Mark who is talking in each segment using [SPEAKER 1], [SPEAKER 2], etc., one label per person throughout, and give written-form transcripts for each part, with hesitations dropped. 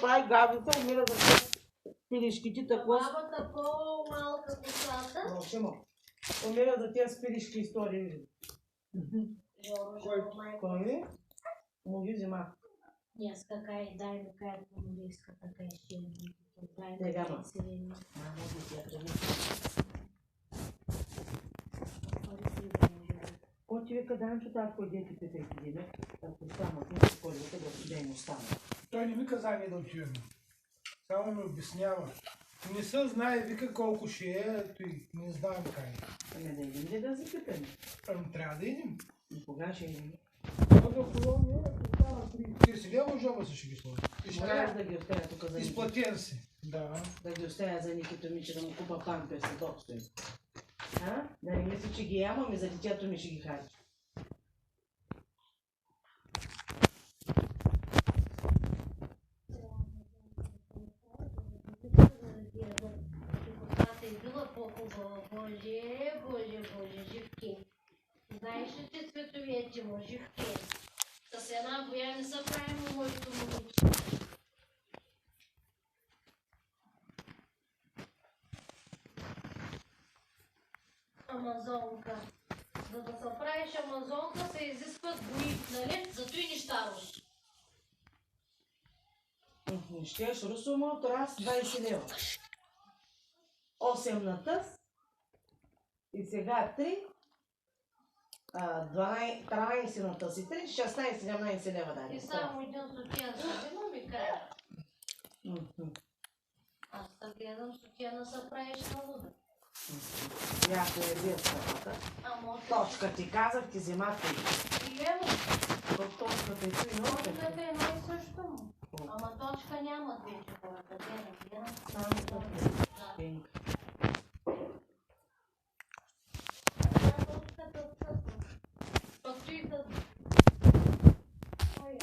[SPEAKER 1] прави гавица, умира за тях пилишките, такова.
[SPEAKER 2] Бабата по-малка косата.
[SPEAKER 1] Мълчи му. Умира за тия спиришки истории.
[SPEAKER 2] Жоро, майко.
[SPEAKER 1] Кой? Му ги взима.
[SPEAKER 2] Днес какай, дай ми кай да помолиска, така и ще ми. Дай ми
[SPEAKER 1] Тега,
[SPEAKER 2] кай
[SPEAKER 1] ма.
[SPEAKER 2] сирени.
[SPEAKER 1] Мамо, ти я преди. Кой ти вика, Данчо, тази кой детите те отидеме? Ако станат, не се кой вика да им остана.
[SPEAKER 3] Той не ми каза ние да отиваме. Само ми обяснява. Не се знае, вика колко ще е, той не знам кай.
[SPEAKER 1] Ами да идем ли да запитаме?
[SPEAKER 3] Ами трябва да идем.
[SPEAKER 1] И кога ще идем?
[SPEAKER 3] Много колония, ако става 30 лева, жоба се ще ги сложи.
[SPEAKER 1] Можеш да ги оставя тук за Ники.
[SPEAKER 3] Изплатен си. Да.
[SPEAKER 1] Да ги оставя за Никито ми, че да му купа памперси собствено. А? Да не мисли, че ги ямам и за детето ми ще ги харча.
[SPEAKER 2] Косата е била по-хубава. Боже, Боже, Боже, живки. Знаеш ли ти цветовете му, живки? С една боя не са правилно моето момиче. Амазонка. За да се правиш амазонка се изискват бои, нали? Зато и неща руш.
[SPEAKER 1] Не щеш русомо от раз 20 лева. 8 на тъс. И сега 3. 13 на тъс и 3. 16-17 лева даде.
[SPEAKER 2] И само един сутиен съдино ми кара. Аз да гледам сутиена се правиш на луда.
[SPEAKER 1] Яко е бил стъпата.
[SPEAKER 2] Ама
[SPEAKER 1] Точка ти казах, ти взема 3.
[SPEAKER 2] и лево.
[SPEAKER 1] Точката е 3 на 8.
[SPEAKER 2] Точката е едно и също му. Ама точка няма вече хората. Гледам.
[SPEAKER 1] Само
[SPEAKER 2] Да.
[SPEAKER 1] Пенка.
[SPEAKER 2] Точката отсъства. Пък и да... Ой,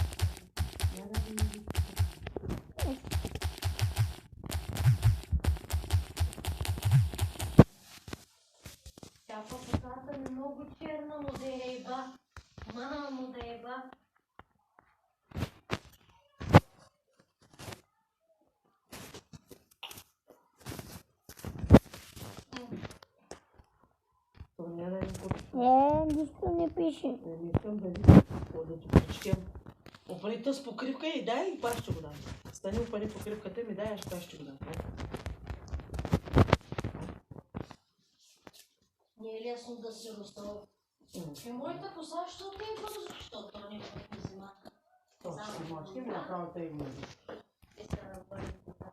[SPEAKER 2] тя по косата ми много черна му да е еба. Мана му да е еба.
[SPEAKER 4] Нищо не пише.
[SPEAKER 1] Не искам да видя какво да ти прочетем. Опали тъс покривка и дай и пак ще го дам. Стани опали покривката ми, дай, аз пак ще го дам.
[SPEAKER 2] Не е лесно да се разстрои. И моята коса, защото е бързо, защото не е взима.
[SPEAKER 1] Точно, може да ми направо тъй мъзи.
[SPEAKER 2] И се разбърни така.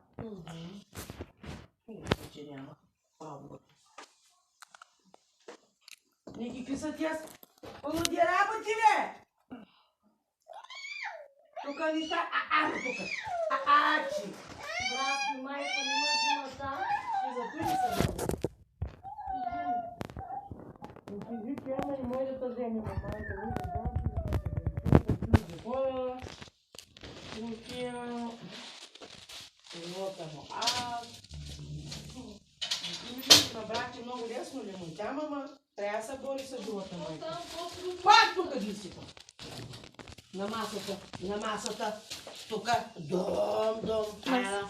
[SPEAKER 1] И че няма. Правда. Ники, какви са тия полуди работи, бе? Тука ни са тука. Чи.
[SPEAKER 2] Брат ми, майка ми ма взима там.
[SPEAKER 1] И зато ни са много. Ти вики, ама и мой да те вземе, майка ми, да дам ти да хора. Рутия. Живота му на брати много лесно ли му тя, мама? Трябва да се бори с живота майка. Пак тук ги си. На масата. Тука. Дом. Ана.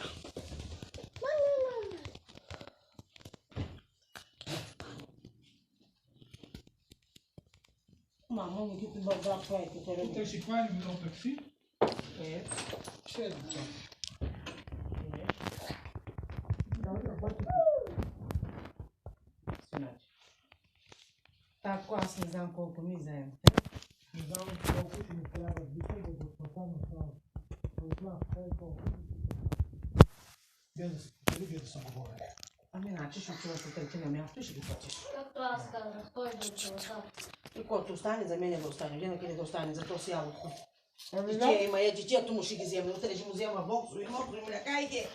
[SPEAKER 1] Мамо, не ги бърза правите.
[SPEAKER 3] Тук ще хванем едно такси. Ще е така.
[SPEAKER 1] Тако аз не знам колко ми вземем.
[SPEAKER 3] Не знам колко ще ни трябва вика да го плата на това. От нас, това е колко. Без да се потели, без да се говори.
[SPEAKER 1] Ами, значи ще отива се трети на място и ще ги платиш.
[SPEAKER 2] Както аз казах, той да отива там.
[SPEAKER 1] И който остане, за мен да остане. Винаги да остане, зато си ябълко. Дития има, детето му ще ги вземе. Утре ще му взема боксо и мокро и млякайте.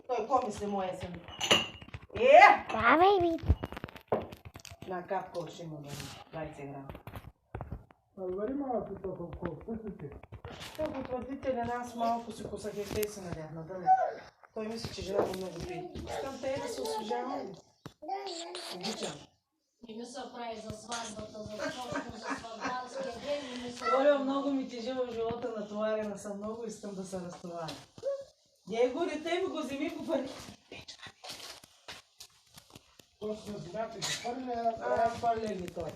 [SPEAKER 1] Той ко мисли моя съм.
[SPEAKER 4] Да, бейби.
[SPEAKER 1] На капка ще има 20 грама.
[SPEAKER 3] Говори малко толкова колко пъсите.
[SPEAKER 1] Той го твърдителя, аз малко си косах и те се надях надъле. Той мисли, че жена го много пие. Искам те да се освежавам. Обичам.
[SPEAKER 2] Не ми се прави за сватбата, за точно за сватбарския ден. Не ми се
[SPEAKER 1] Оля, много ми тежи в живота, натоварена съм много, искам да се разтоваря. Я го рете ми го вземи го пари.
[SPEAKER 3] То се земята ги хвърля.
[SPEAKER 1] Хвърля ги той.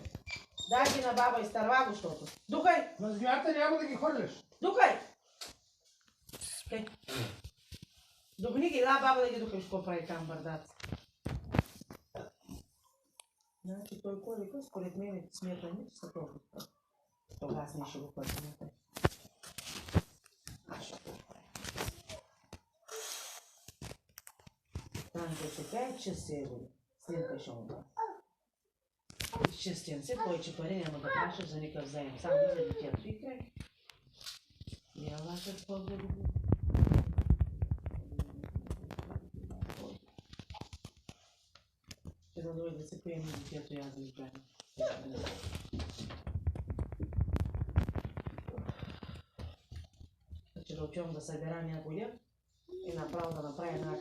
[SPEAKER 1] Дай ги на баба, изтърва го, защото. Духай!
[SPEAKER 3] На земята няма да ги хвърляш.
[SPEAKER 1] Духай! Духни ги, да, баба да ги духаш, какво прави там бърдат. Значи той колика, според мен смята не, че са толкова. Тогава аз не ще го първам. Аз ще го правя. Там се каже, че се е води. Снимка ще му бъде. Изчистен се, повече пари няма да пращаш за никакъв заем. Само за детето и край. Няма да по-добре. Ще да дойде да се приеме детето и аз да избравя. Ще да отивам да събера някой лев и направо да направя една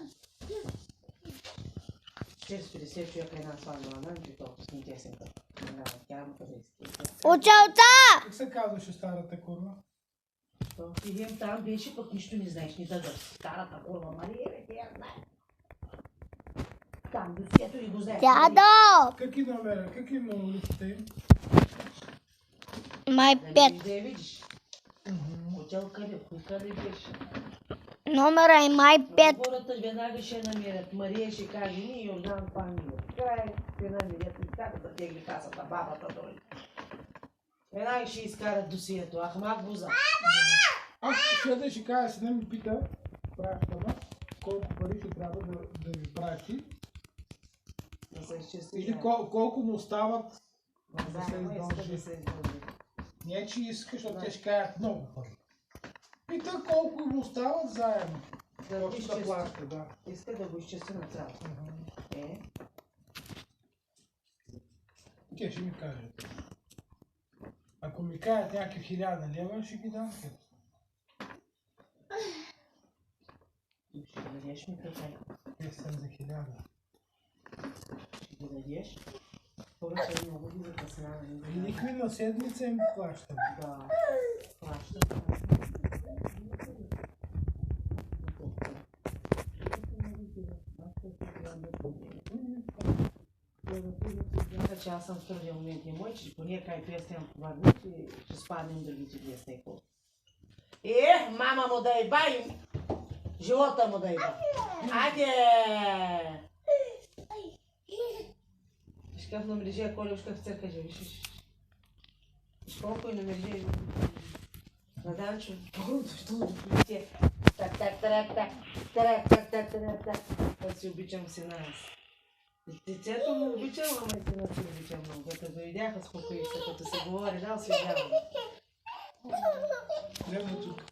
[SPEAKER 1] 40-50 човека една сватба на мен, че толкова с нетесенка. Тя му къде
[SPEAKER 4] Уча!
[SPEAKER 3] Как се казваше старата курва?
[SPEAKER 1] Идем там, беше, пък нищо не знаеш, не дадаш. Старата курва, Мария, бе, тя знае. Там, досието ли го знаеш?
[SPEAKER 4] Дядо!
[SPEAKER 3] Какви номера? Какви монолитите им?
[SPEAKER 4] Май
[SPEAKER 1] Да
[SPEAKER 4] 5.
[SPEAKER 1] я видиш. Хотел къде, кой къде беше?
[SPEAKER 4] Номера е май 5.
[SPEAKER 1] Хората веднага ще намерят. Мария ще каже, ние Йордан Панилов. Край, ще намерят и така да тегли касата, бабата дойде. Веднага ще изкарат досието, Ахмак Буза.
[SPEAKER 3] Аз ще кажа, си да ми пита, пращава, колко пари ще трябва да ви прати.
[SPEAKER 1] Да се изчисти.
[SPEAKER 3] Или колко му остават да се
[SPEAKER 1] Заедно иска
[SPEAKER 3] издължи.
[SPEAKER 1] да се издължи.
[SPEAKER 3] Не, че искаш, защото те ще кажат много пари. Пита колко му остават заедно.
[SPEAKER 1] Да го
[SPEAKER 3] Точно да
[SPEAKER 1] изчисти.
[SPEAKER 3] плаща, да.
[SPEAKER 1] Иска да го изчисти на цяло. Е,
[SPEAKER 3] Те ще ми кажат. Ако ми кажат някакви 1000 лева, ще ги дам.
[SPEAKER 1] ще ги дадеш ми така.
[SPEAKER 3] Те съм за 1000.
[SPEAKER 1] Ще ги дадеш. Хората много ги закъсняват.
[SPEAKER 3] И ликви на седмица им плащам.
[SPEAKER 1] Да, плащат. Че аз съм в този момент и мой, че поне кай песен върнат и ще спаднем другите 200 и колко. Мама му да е бай, живота му да е бай. Айде! Виж как на мрежа, Коля, виж как в църква же, виж. Колко е на мрежа. На Данчо, защо так. Аз си обичам сина аз. Децето му обичам, ама и сина си обичам много. Като дойдяха с покоица, като се говори, да, освежавам.
[SPEAKER 3] Лево тук.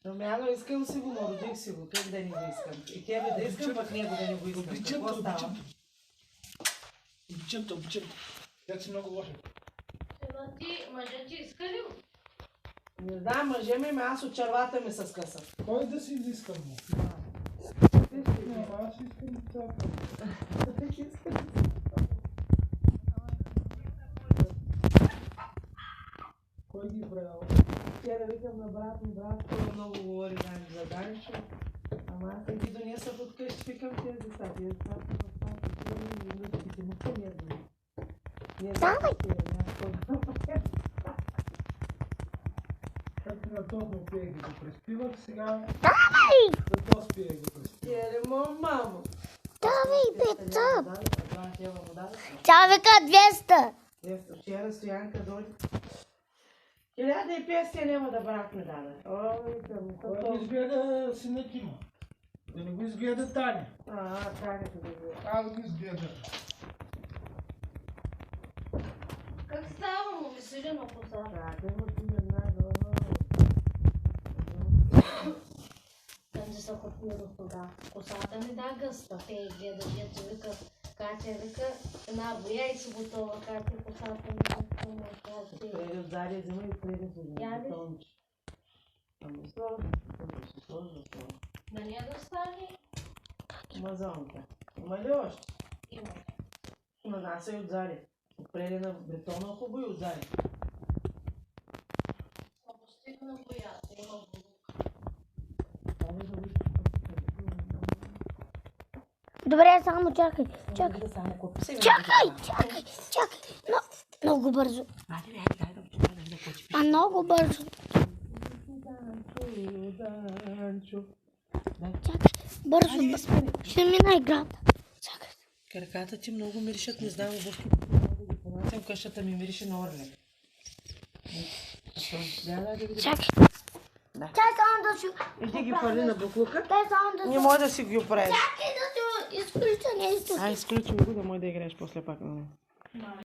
[SPEAKER 1] Домяно, искам си го, но родих си го, как да не го искам. И тебе да искам, пък него да не го искам.
[SPEAKER 3] Обичам
[SPEAKER 1] Какво
[SPEAKER 3] те,
[SPEAKER 1] става?
[SPEAKER 3] обичам те. Тя си много лоша.
[SPEAKER 2] Мъжът ти иска ли?
[SPEAKER 1] Не знам, мъже ми, аз от червата ми се скъса.
[SPEAKER 3] Кой да си изискам му? Не, аз искам това. Кой ги правил?
[SPEAKER 1] Вчера викам на брат ми, той много говори за Данчо. Ама аз ги донесах от къщи, викам тези деца, в това, и внучките му са нервни. Не знам, че е някакво.
[SPEAKER 3] Както на то му пие ги го преспивах, сега
[SPEAKER 4] Давай!
[SPEAKER 3] на то спие го преспивах.
[SPEAKER 1] Тире му, мамо.
[SPEAKER 4] Давай, пеца!
[SPEAKER 1] Това тела му даде.
[SPEAKER 4] Тя вика 200.
[SPEAKER 1] Вчера Стоянка дойде. 1500 няма да брат ми даде. Ой, към
[SPEAKER 3] Кой
[SPEAKER 1] като...
[SPEAKER 3] го изгледа сина Кима? Да не го изгледа Таня.
[SPEAKER 1] Таня да го...
[SPEAKER 3] Аз го изгледах.
[SPEAKER 2] Как става му весели на коса?
[SPEAKER 1] Да му ти една глава.
[SPEAKER 2] Там се съхотни туда. Косата ми да гъста. Те и гледа, дето вика, Катя вика, една боя и си готова, Катя, косата ми гъста му.
[SPEAKER 1] Преди отзади взима и преди
[SPEAKER 2] Я ли?
[SPEAKER 1] взима. Ами сложно.
[SPEAKER 2] Да не да стане?
[SPEAKER 1] Мазонка. Има ли още?
[SPEAKER 2] Има.
[SPEAKER 1] На нас е отзади. Отпреди на бетона хубаво и отзади.
[SPEAKER 2] Ако стигна боята, има бук.
[SPEAKER 1] Ами да виж.
[SPEAKER 4] Добре, само чакай. Чакай.
[SPEAKER 1] Да само купи. Сега
[SPEAKER 4] Чакай. Но, много бързо.
[SPEAKER 1] Айде, дай да учи, дай да почи.
[SPEAKER 4] Много бързо.
[SPEAKER 1] Данчо.
[SPEAKER 4] Чакай. Бързо. Ще мина играта. Чакай.
[SPEAKER 1] Краката ти много миришат, не знам обувки. Понасям, къщата ми мирише на орле.
[SPEAKER 4] Чакай.
[SPEAKER 1] Да.
[SPEAKER 4] Чакай само да си...
[SPEAKER 1] Иди ги хвърли на буклука.
[SPEAKER 4] Дай само да си...
[SPEAKER 1] Не може да си ги оправиш.
[SPEAKER 4] Чакай да си изключа нещо.
[SPEAKER 1] Ай, изключи го, да може да играеш после пак на него.